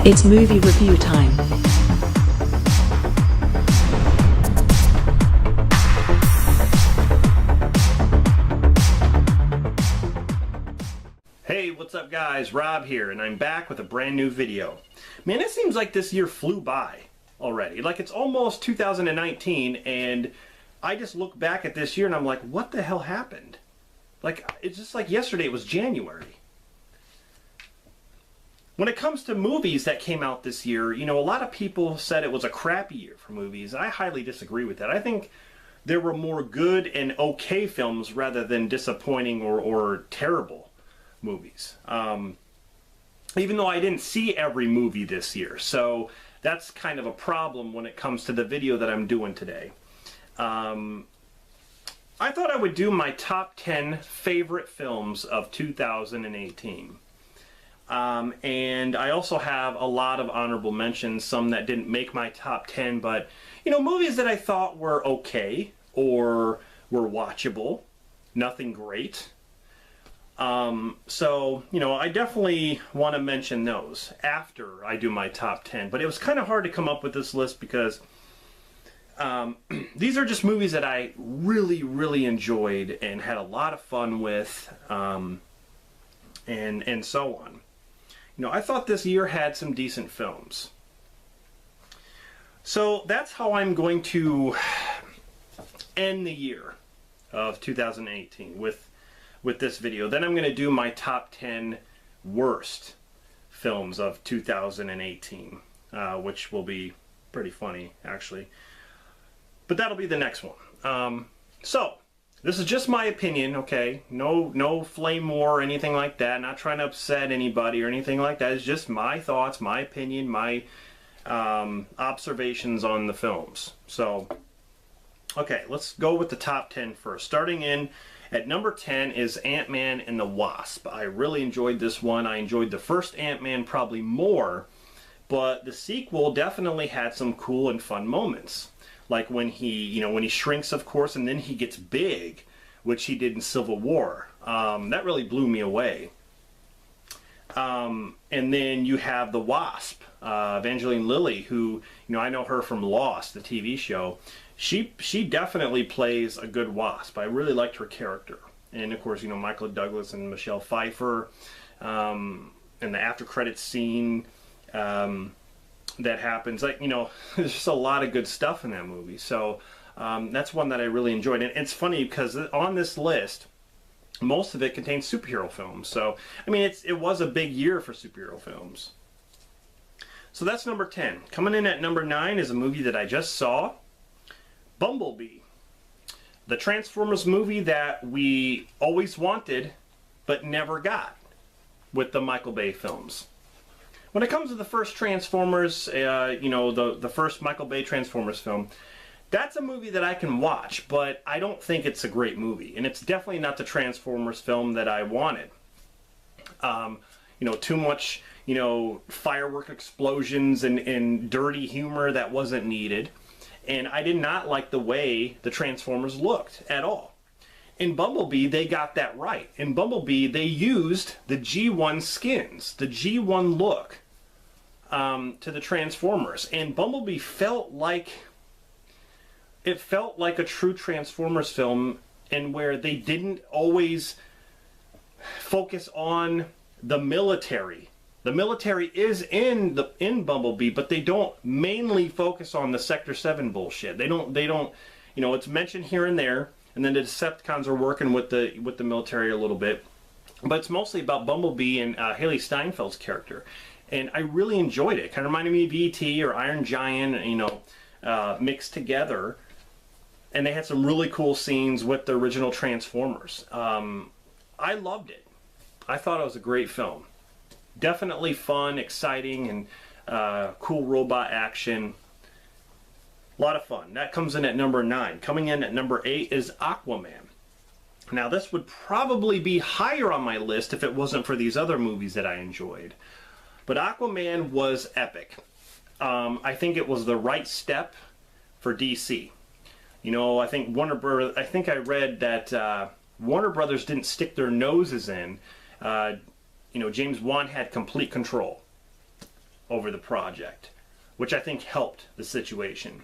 It's movie review time. Hey, what's up guys? Rob here, and I'm back with a brand new video. Man, it seems like this year flew by already. Like it's almost 2019, and I just look back at this year and I'm like, what the hell happened? Like, it's just like yesterday it was January. When it comes to movies that came out this year, you know, a lot of people said it was a crappy year for movies. I highly disagree with that. I think there were more good and okay films rather than disappointing or terrible movies. Even though I didn't see every movie this year, so that's kind of a problem when it comes to the video that I'm doing today. I thought I would do my top 10 favorite films of 2018. And I also have a lot of honorable mentions, some that didn't make my top 10, but, you know, movies that I thought were okay or were watchable, nothing great. So, you know, I definitely want to mention those after I do my top 10, but it was kind of hard to come up with this list because these are just movies that I really enjoyed and had a lot of fun with, and so on. You know, I thought this year had some decent films. So that's how I'm going to end the year of 2018 with this video. Then I'm going to do my top 10 worst films of 2018, which will be pretty funny, actually. But that'll be the next one. So, this is just my opinion, okay? No flame war or anything like that. Not trying to upset anybody or anything like that. It's just my thoughts, my opinion, my observations on the films. So, okay, let's go with the top 10 first. Starting in at number 10 is Ant-Man and the Wasp. I really enjoyed this one. I enjoyed the first Ant-Man probably more, but the sequel definitely had some cool and fun moments. Like when he shrinks, of course, and then he gets big, which he did in Civil War. That really blew me away. And then you have the Wasp, Evangeline Lilly, who, you know, I know her from Lost, the TV show. She definitely plays a good Wasp. I really liked her character. And of course, you know, Michael Douglas and Michelle Pfeiffer, and the after credits scene that happens. Like, you know, there's just a lot of good stuff in that movie. So that's one that I really enjoyed. And it's funny because on this list, most of it contains superhero films. So, I mean, it was a big year for superhero films. So that's number 10. Coming in at number 9 is a movie that I just saw, Bumblebee. The Transformers movie that we always wanted but never got with the Michael Bay films. When it comes to the first Transformers, you know, the first Michael Bay Transformers film, that's a movie that I can watch, but I don't think it's a great movie. And it's definitely not the Transformers film that I wanted. You know, too much, you know, firework explosions and dirty humor that wasn't needed. And I did not like the way the Transformers looked at all. In Bumblebee, they got that right. In Bumblebee, they used the G1 skins, the G1 look, to the Transformers. And Bumblebee felt like a true Transformers film, and where they didn't always focus on the military. The military is in Bumblebee, but they don't mainly focus on the Sector 7 bullshit. They don't, you know, it's mentioned here and there, and then the Decepticons are working with the military a little bit, but it's mostly about Bumblebee and Haley Steinfeld's character. And I really enjoyed it. It kind of reminded me of E.T. or Iron Giant, you know, mixed together. And they had some really cool scenes with the original Transformers. I loved it. I thought it was a great film. Definitely fun, exciting, and cool robot action. A lot of fun. That comes in at number 9. Coming in at number 8 is Aquaman. Now this would probably be higher on my list if it wasn't for these other movies that I enjoyed. But Aquaman was epic. I think it was the right step for DC. You know, I think I think I read that Warner Brothers didn't stick their noses in. You know, James Wan had complete control. over the project, which I think helped the situation.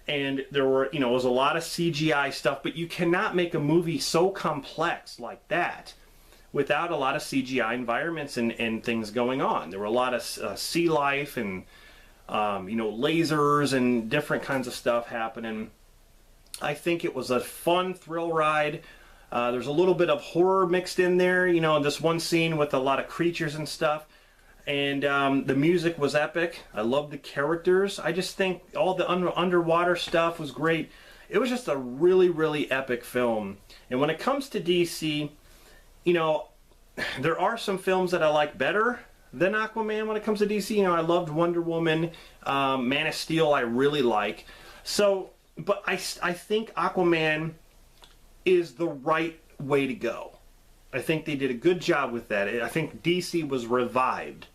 And there were, you know, it was a lot of CGI stuff, but you cannot make a movie so complex like that without a lot of CGI environments and things going on. There were a lot of sea life and, you know, lasers and different kinds of stuff happening. I think it was a fun thrill ride. There's a little bit of horror mixed in there, you know, this one scene with a lot of creatures and stuff. And the music was epic. I loved the characters. I just think all the underwater stuff was great. It was just a really, really epic film. And when it comes to DC, you know, there are some films that I like better than Aquaman when it comes to DC. You know, I loved Wonder Woman, Man of Steel I really like. So, but I think Aquaman is the right way to go. I think they did a good job with that. I think DC was revived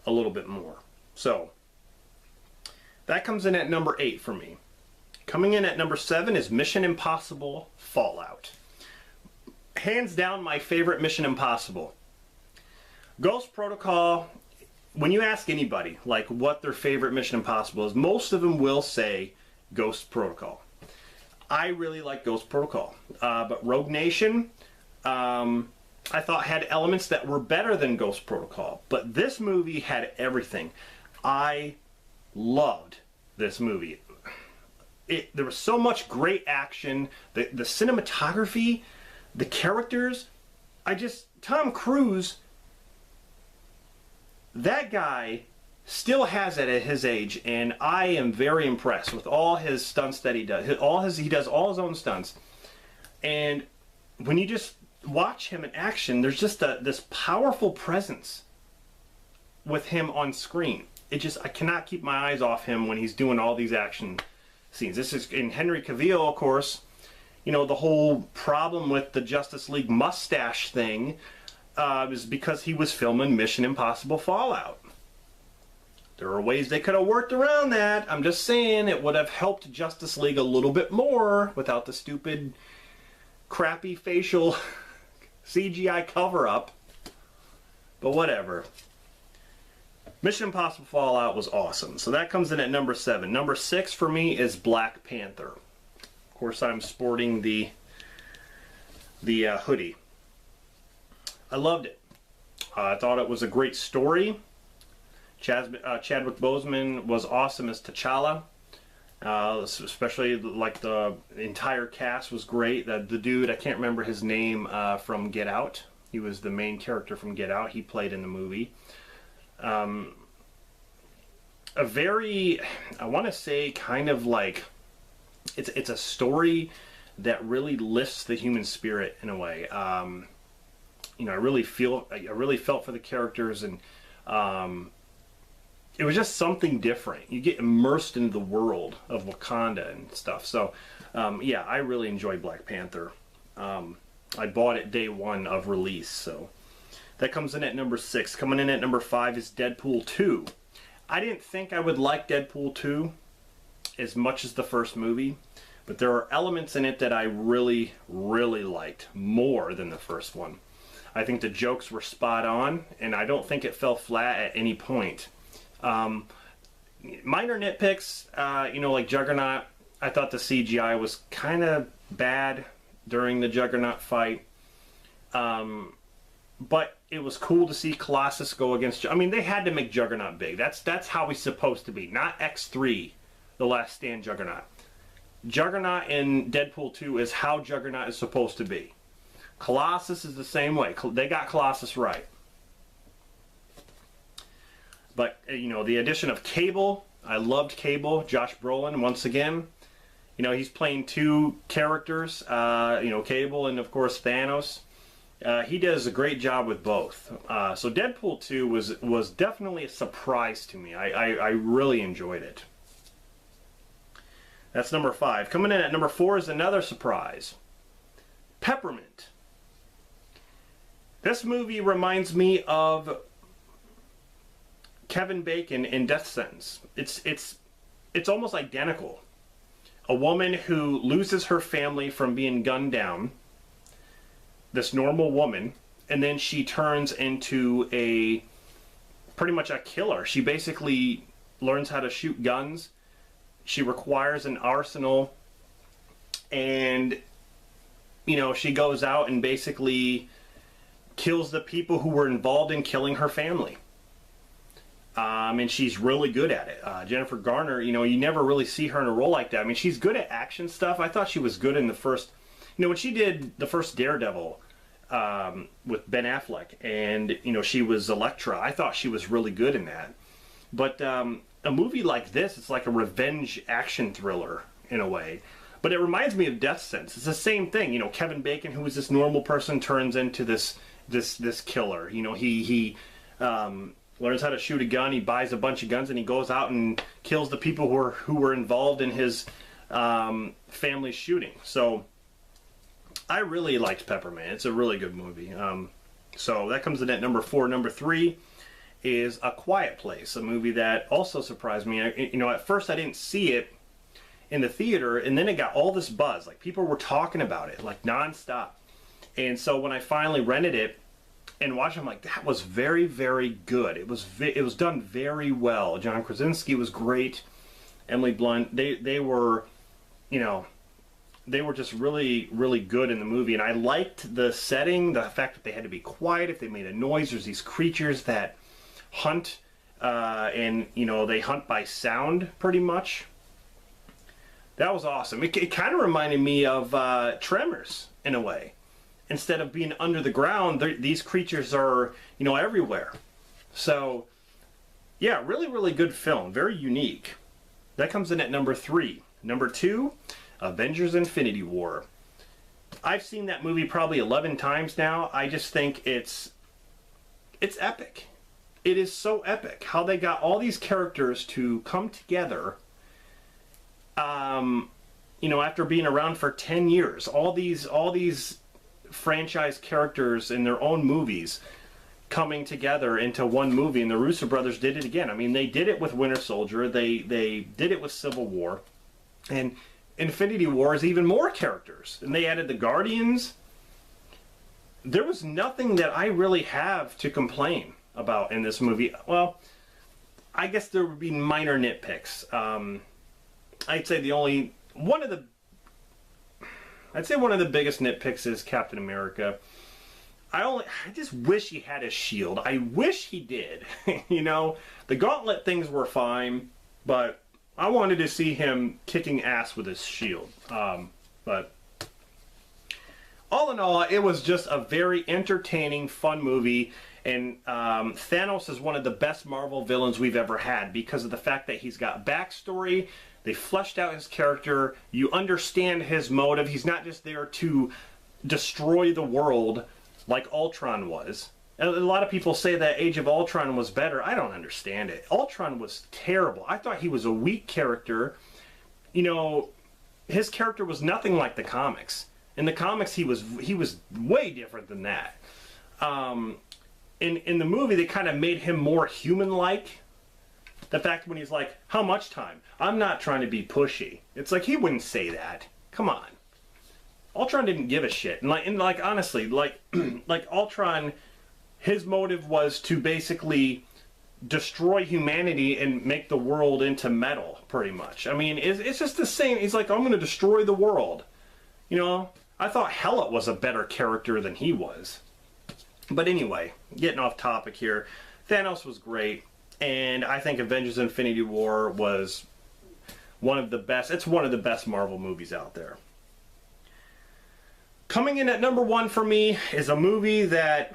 a little bit more. So that comes in at number 8 for me. Coming in at number 7 is Mission Impossible Fallout. Hands down my favorite Mission Impossible. Ghost Protocol, when you ask anybody like what their favorite Mission Impossible is, most of them will say Ghost Protocol. I really like Ghost Protocol. But Rogue Nation, I thought had elements that were better than Ghost Protocol, but this movie had everything. I loved this movie. There was so much great action, the cinematography, the characters. Tom Cruise, that guy still has it at his age, and I am very impressed with all his stunts that he does. He does all his own stunts, and when you just watch him in action, there's just this powerful presence with him on screen. I cannot keep my eyes off him when he's doing all these action scenes. This is in Henry Cavill, of course. You know, the whole problem with the Justice League mustache thing is because he was filming Mission Impossible Fallout. There are ways they could have worked around that. I'm just saying it would have helped Justice League a little bit more without the stupid, crappy facial CGI cover-up, but whatever. Mission Impossible Fallout was awesome, so that comes in at number 7. Number 6 for me is Black Panther. Of course, I'm sporting the hoodie. I loved it. I thought it was a great story. Chadwick Boseman was awesome as T'Challa. Especially like the entire cast was great. The dude, I can't remember his name, from Get Out. He was the main character from Get Out. He played in the movie. A very, I want to say, kind of like it's a story that really lifts the human spirit in a way. You know, I really felt for the characters, and it was just something different. You get immersed into the world of Wakanda and stuff. So, yeah, I really enjoyed Black Panther. I bought it day 1 of release. So that comes in at number 6. Coming in at number 5 is Deadpool 2. I didn't think I would like Deadpool 2 as much as the first movie, but there are elements in it that I really, really liked more than the first one. I think the jokes were spot on, and I don't think it fell flat at any point. Minor nitpicks, you know, like Juggernaut. I thought the CGI was kind of bad during the Juggernaut fight. But it was cool to see Colossus go against... I mean, they had to make Juggernaut big. That's how he's supposed to be. Not X3, The Last Stand Juggernaut. Juggernaut in Deadpool 2 is how Juggernaut is supposed to be. Colossus is the same way. They got Colossus right. But, you know, the addition of Cable, I loved Cable, Josh Brolin, once again. You know, he's playing 2 characters, you know, Cable and, of course, Thanos. He does a great job with both. So Deadpool 2 was definitely a surprise to me. I really enjoyed it. That's number 5. Coming in at number 4 is another surprise. Peppermint. This movie reminds me of Kevin Bacon in Death Sentence. It's almost identical. A woman who loses her family from being gunned down, this normal woman, and then she turns into a pretty much a killer. She basically learns how to shoot guns. She requires an arsenal, and you know, she goes out and basically kills the people who were involved in killing her family. And she's really good at it. Jennifer Garner, you know, you never really see her in a role like that. I mean, she's good at action stuff. I thought she was good in the first, you know, when she did the first Daredevil with Ben Affleck, and, you know, she was Elektra. I thought she was really good in that. But a movie like this, it's like a revenge action thriller in a way. But it reminds me of Death Sense. It's the same thing. You know, Kevin Bacon, who is this normal person, turns into this killer. You know, he learns how to shoot a gun. He buys a bunch of guns, and he goes out and kills the people who were involved in his family's shooting. So I really liked Pepperman. It's a really good movie. So that comes in at number 4. Number 3 is A Quiet Place, a movie that also surprised me. You know, at first I didn't see it in the theater, and then it got all this buzz. Like, people were talking about it like nonstop. And so when I finally rented it and watched it, I'm like, that was very, very good. It was done very well. John Krasinski was great. Emily Blunt, they were, you know, they were just really, really good in the movie. And I liked the setting, the fact that they had to be quiet. If they made a noise, there's these creatures that hunt, and, you know, they hunt by sound pretty much. That was awesome. It kind of reminded me of Tremors in a way. Instead of being under the ground, these creatures are, you know, everywhere. So, yeah, really, really good film. Very unique. That comes in at number 3. Number 2, Avengers Infinity War. I've seen that movie probably 11 times now. I just think it's epic. It is so epic how they got all these characters to come together. You know, after being around for 10 years, all these franchise characters in their own movies coming together into one movie, and the Russo brothers did it again. I mean, they did it with Winter Soldier, they did it with Civil War, and Infinity War is even more characters, and they added the Guardians. There was nothing that I really have to complain about in this movie. Well, I guess there would be minor nitpicks. I'd say one of the biggest nitpicks is Captain America. I just wish he had a shield. I wish he did. You know, the gauntlet things were fine, but I wanted to see him kicking ass with his shield. But all in all, it was just a very entertaining, fun movie. And Thanos is one of the best Marvel villains we've ever had because of the fact that he's got backstory. They fleshed out his character. You understand his motive. He's not just there to destroy the world like Ultron was. And a lot of people say that Age of Ultron was better. I don't understand it. Ultron was terrible. I thought he was a weak character. You know, his character was nothing like the comics. In the comics, he was way different than that. In the movie, they kind of made him more human-like. The fact when he's like, how much time? I'm not trying to be pushy. It's like, he wouldn't say that. Come on. Ultron didn't give a shit. And like honestly, like Ultron, his motive was to basically destroy humanity and make the world into metal, pretty much. I mean, it's just the same. He's like, I'm going to destroy the world. You know, I thought Hela was a better character than he was. But anyway, getting off topic here. Thanos was great. And I think Avengers Infinity War was one of the best. It's one of the best Marvel movies out there. Coming in at number 1 for me is a movie that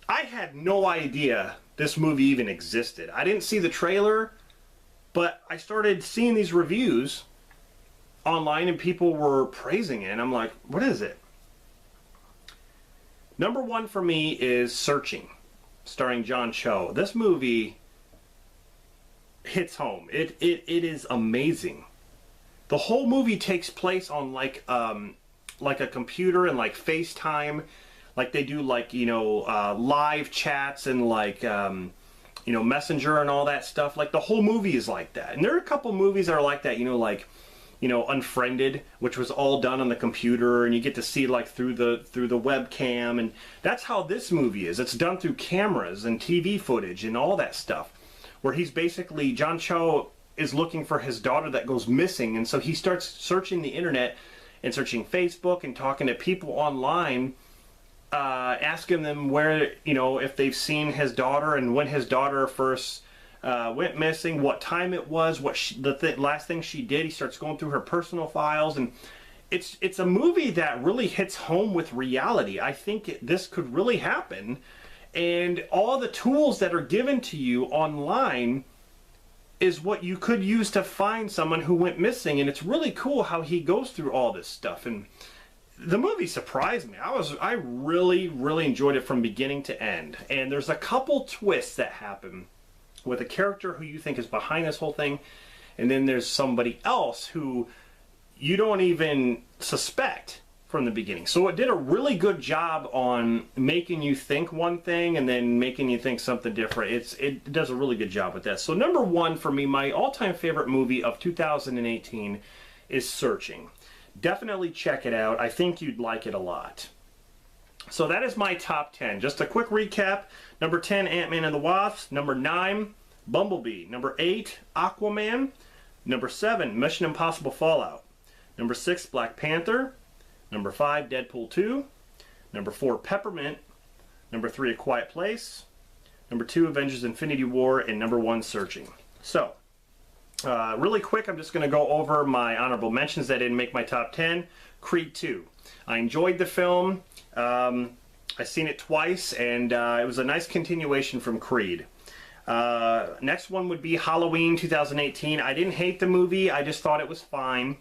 I had no idea this movie even existed. I didn't see the trailer, but I started seeing these reviews online and people were praising it. And I'm like, what is it? Number 1 for me is Searching, starring John Cho. This movie hits home. It is amazing. The whole movie takes place on like a computer and like FaceTime, like they do like, you know, live chats and like you know, Messenger and all that stuff. Like the whole movie is like that. And there are a couple movies that are like that, you know, like you know, Unfriended, which was all done on the computer, and you get to see like through the webcam, and that's how this movie is. It's done through cameras and TV footage and all that stuff, where he's basically, John Cho is looking for his daughter that goes missing, and so he starts searching the internet and searching Facebook and talking to people online, asking them where, you know, if they've seen his daughter and when his daughter first went missing, what time it was, what last thing she did. He starts going through her personal files, and it's a movie that really hits home with reality. I think this could really happen, and all the tools that are given to you online is what you could use to find someone who went missing. And it's really cool how he goes through all this stuff, and the movie surprised me. I really enjoyed it from beginning to end, and there's a couple twists that happen with a character who you think is behind this whole thing, and then there's somebody else who you don't even suspect from the beginning. So it did a really good job on making you think one thing and then making you think something different. It does a really good job with that. So number one for me, my all-time favorite movie of 2018 is Searching. Definitely check it out. I think you'd like it a lot. So that is my top 10. Just a quick recap. Number 10, Ant-Man and the Wasp. Number 9, Bumblebee. Number 8, Aquaman. Number 7, Mission Impossible Fallout. Number 6, Black Panther. Number 5, Deadpool 2. Number 4, Peppermint. Number 3, A Quiet Place. Number 2, Avengers Infinity War. And number 1, Searching. So, really quick, I'm just going to go over my honorable mentions that didn't make my top 10. Creed 2. I enjoyed the film. I've seen it twice, and it was a nice continuation from Creed. Next one would be Halloween 2018. I didn't hate the movie. I just thought it was fine.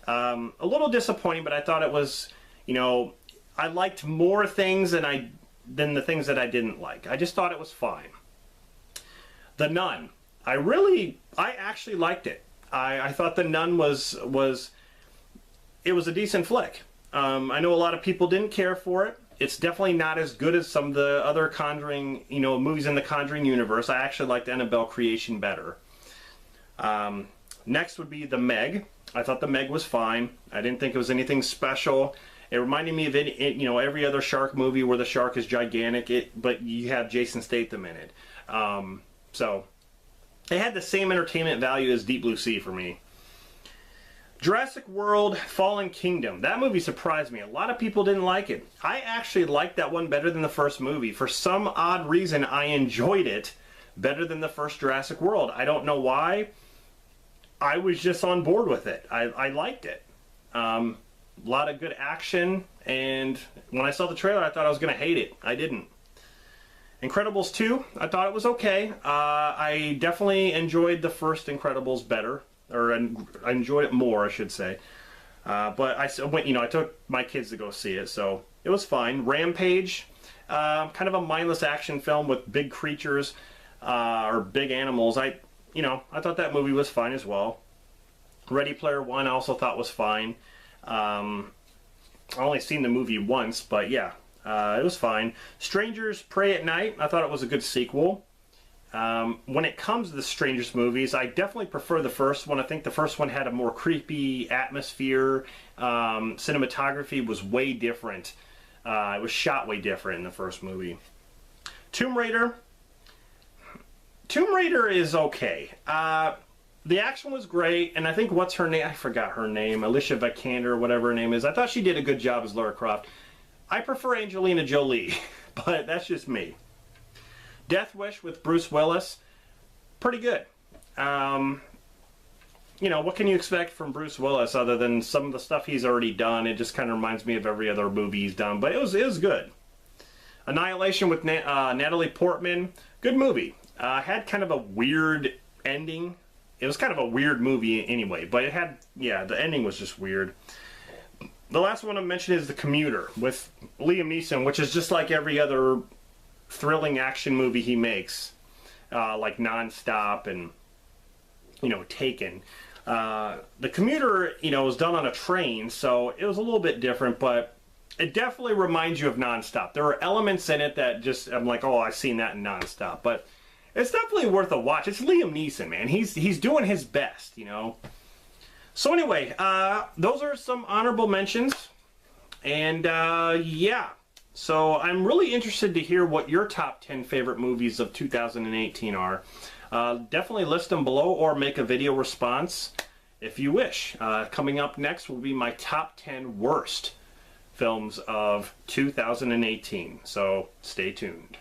A little disappointing, but I thought it was, you know, I liked more things than the things that I didn't like. I just thought it was fine. The Nun. I actually liked it. I thought The Nun was a decent flick. I know a lot of people didn't care for it. It's definitely not as good as some of the other Conjuring, you know, movies in the Conjuring universe. I actually liked Annabelle Creation better. Next would be The Meg. I thought The Meg was fine. I didn't think it was anything special. It reminded me of you know, every other shark movie where the shark is gigantic, but you have Jason Statham in it. So it had the same entertainment value as Deep Blue Sea for me. Jurassic World Fallen Kingdom. That movie surprised me. A lot of people didn't like it. I actually liked that one better than the first movie. For some odd reason, I enjoyed it better than the first Jurassic World. I don't know why. I was just on board with it. I liked it. A lot of good action, and when I saw the trailer, I thought I was going to hate it. I didn't. Incredibles 2, I thought it was okay. I definitely enjoyed the first Incredibles better. Or I enjoyed it more, I should say. But I went, you know, I took my kids to go see it, so it was fine. Rampage, kind of a mindless action film with big creatures or big animals. I thought that movie was fine as well. Ready Player One, I also thought was fine. I only seen the movie once, but yeah, it was fine. Strangers Prey at Night, I thought it was a good sequel. When it comes to the Strangers movies, I definitely prefer the first one. I think the first one had a more creepy atmosphere. Cinematography was way different. It was shot way different in the first movie. Tomb Raider. Tomb Raider is okay. The action was great, and I think what's her name? I forgot her name. Alicia Vikander, or whatever her name is. I thought she did a good job as Lara Croft. I prefer Angelina Jolie, but that's just me. Death Wish with Bruce Willis, pretty good. You know, what can you expect from Bruce Willis other than some of the stuff he's already done? It just kind of reminds me of every other movie he's done, but it was good. Annihilation with Natalie Portman, good movie. Had kind of a weird ending. It was kind of a weird movie anyway, but it had, yeah, the ending was just weird. The last one I mentioned is The Commuter with Liam Neeson, which is just like every other thrilling action movie he makes, like Non-Stop and, you know, Taken. The Commuter, you know, was done on a train, so it was a little bit different, but it definitely reminds you of Non-Stop. There are elements in it that just, I'm like, oh, I've seen that in Non-Stop, but it's definitely worth a watch. It's Liam Neeson, man. He's doing his best, you know. So anyway, those are some honorable mentions. And yeah, so I'm really interested to hear what your top 10 favorite movies of 2018 are. Definitely list them below or make a video response if you wish. Coming up next will be my top 10 worst films of 2018. So stay tuned.